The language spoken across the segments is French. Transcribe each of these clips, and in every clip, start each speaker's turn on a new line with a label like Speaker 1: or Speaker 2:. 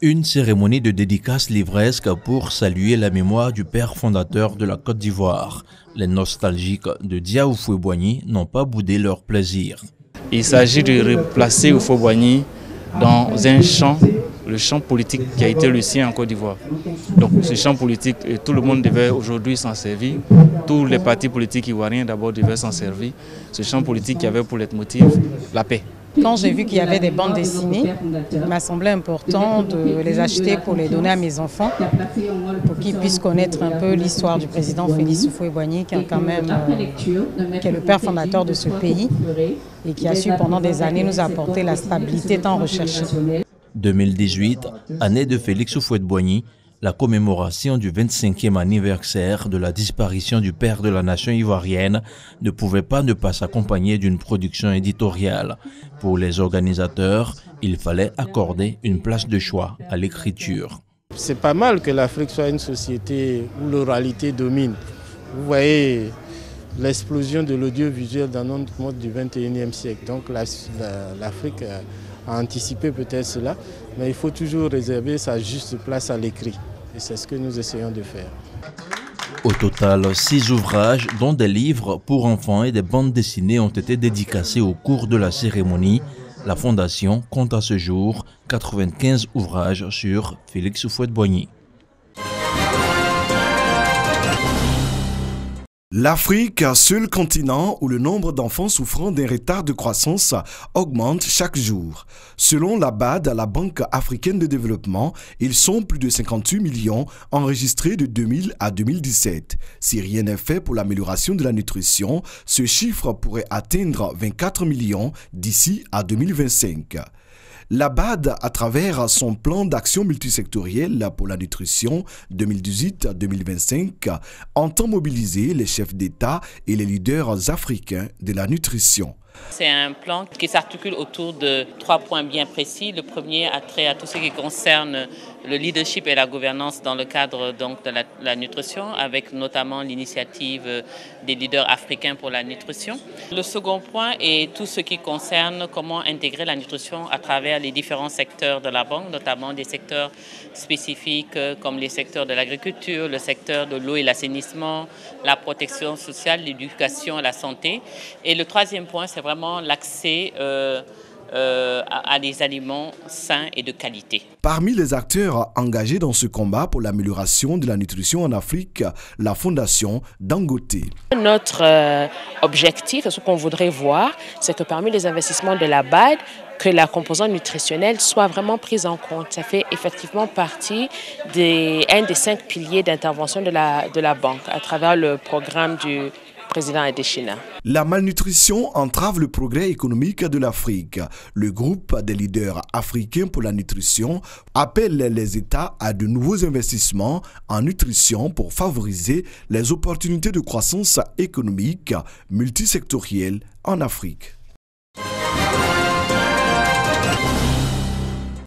Speaker 1: Une cérémonie de dédicace livresque pour saluer la mémoire du père fondateur de la Côte d'Ivoire. Les nostalgiques de Dia Houphouët-Boigny n'ont pas boudé leur plaisir.
Speaker 2: Il s'agit de replacer Houphouët-Boigny dans un champ, le champ politique qui a été le sien en Côte d'Ivoire. Donc ce champ politique, tout le monde devait aujourd'hui s'en servir. Tous les partis politiques ivoiriens d'abord devaient s'en servir. Ce champ politique qui avait pour leitmotiv la paix.
Speaker 3: Quand j'ai vu qu'il y avait des bandes dessinées, il m'a semblé important de les acheter pour les donner à mes enfants, pour qu'ils puissent connaître un peu l'histoire du président Félix Houphouët-Boigny, qui est le père fondateur de ce pays et qui a su pendant des années nous apporter la stabilité tant recherchée.
Speaker 1: 2018, année de Félix Houphouët-Boigny, la commémoration du 25e anniversaire de la disparition du père de la nation ivoirienne ne pouvait pas ne pas s'accompagner d'une production éditoriale. Pour les organisateurs, il fallait accorder une place de choix à l'écriture.
Speaker 4: C'est pas mal que l'Afrique soit une société où l'oralité domine. Vous voyez l'explosion de l'audiovisuel dans notre monde du 21e siècle. Donc l'Afrique a anticipé peut-être cela, mais il faut toujours réserver sa juste place à l'écrit. Et c'est ce que nous essayons de faire.
Speaker 1: Au total, 6 ouvrages, dont des livres pour enfants et des bandes dessinées, ont été dédicacés au cours de la cérémonie. La Fondation compte à ce jour 95 ouvrages sur Félix Houphouët-Boigny.
Speaker 5: L'Afrique, seul continent où le nombre d'enfants souffrant d'un retard de croissance augmente chaque jour. Selon la BAD, la Banque africaine de développement, ils sont plus de 58 millions enregistrés de 2000 à 2017. Si rien n'est fait pour l'amélioration de la nutrition, ce chiffre pourrait atteindre 24 millions d'ici à 2025. La BAD, à travers son plan d'action multisectoriel pour la nutrition 2018-2025, entend mobiliser les chefs d'État et les leaders africains de la nutrition.
Speaker 6: C'est un plan qui s'articule autour de 3 points bien précis. Le premier a trait à tout ce qui concerne le leadership et la gouvernance dans le cadre donc, de la nutrition, avec notamment l'initiative des leaders africains pour la nutrition. Le second point est tout ce qui concerne comment intégrer la nutrition à travers les différents secteurs de la banque, notamment des secteurs spécifiques comme les secteurs de l'agriculture, le secteur de l'eau et l'assainissement, la protection sociale, l'éducation et la santé. Et le troisième point, c'est vraiment l'accès à des aliments sains et de qualité.
Speaker 5: Parmi les acteurs engagés dans ce combat pour l'amélioration de la nutrition en Afrique, la Fondation Dangote.
Speaker 7: Notre objectif, et ce qu'on voudrait voir, c'est que parmi les investissements de la BAD, que la composante nutritionnelle soit vraiment prise en compte. Ça fait effectivement partie d'un des 5 piliers d'intervention de la banque à travers le programme du président Adesina.
Speaker 5: La malnutrition entrave le progrès économique de l'Afrique. Le groupe des leaders africains pour la nutrition appelle les États à de nouveaux investissements en nutrition pour favoriser les opportunités de croissance économique multisectorielle en Afrique.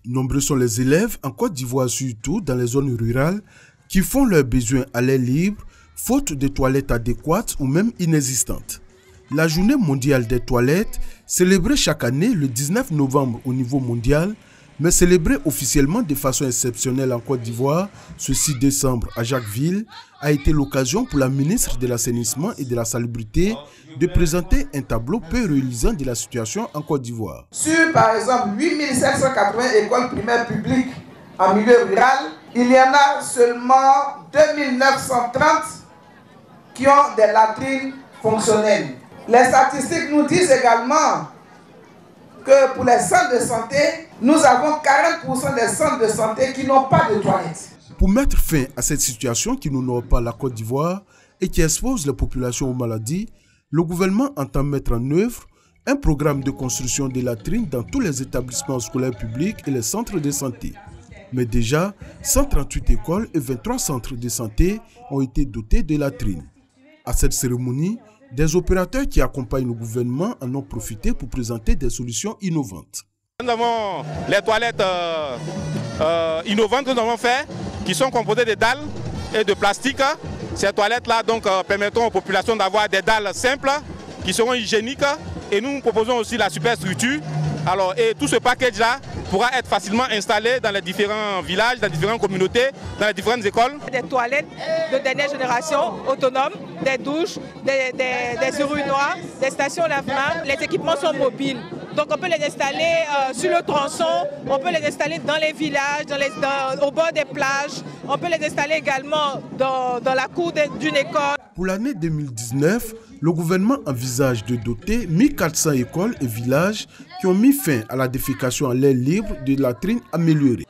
Speaker 8: Nombreux sont les élèves en Côte d'Ivoire, surtout dans les zones rurales, qui font leurs besoins à l'air libre, faute de toilettes adéquates ou même inexistantes. La journée mondiale des toilettes, célébrée chaque année le 19 novembre au niveau mondial, mais célébrée officiellement de façon exceptionnelle en Côte d'Ivoire ce 6 décembre à Jacquesville, a été l'occasion pour la ministre de l'Assainissement et de la Salubrité de présenter un tableau peu reluisant de la situation en Côte d'Ivoire.
Speaker 9: Sur par exemple 8780 écoles primaires publiques en milieu rural, il y en a seulement 2930 qui ont des latrines fonctionnelles. Les statistiques nous disent également que pour les centres de santé, nous avons 40% des centres de santé qui n'ont pas de toilettes.
Speaker 8: Pour mettre fin à cette situation qui n'honore pas la Côte d'Ivoire et qui expose la population aux maladies, le gouvernement entend mettre en œuvre un programme de construction de latrines dans tous les établissements scolaires publics et les centres de santé. Mais déjà, 138 écoles et 23 centres de santé ont été dotés de latrines. À cette cérémonie, des opérateurs qui accompagnent le gouvernement en ont profité pour présenter des solutions innovantes.
Speaker 10: Nous avons les toilettes innovantes que nous avons faites, qui sont composées de dalles et de plastique. Ces toilettes-là permettront aux populations d'avoir des dalles simples, qui seront hygiéniques. Et nous proposons aussi la superstructure Alors, et tout ce package-là pourra être facilement installé dans les différents villages, dans les différentes communautés, dans les différentes écoles.
Speaker 11: Des toilettes de dernière génération autonomes, des douches, des urinoirs, des stations lavement. Les équipements sont mobiles. Donc on peut les installer sur le tronçon, on peut les installer dans les villages, au bord des plages, on peut les installer également dans la cour d'une école.
Speaker 8: Pour l'année 2019, le gouvernement envisage de doter 1400 écoles et villages qui ont mis fin à la défécation à l'air libre de latrines améliorées.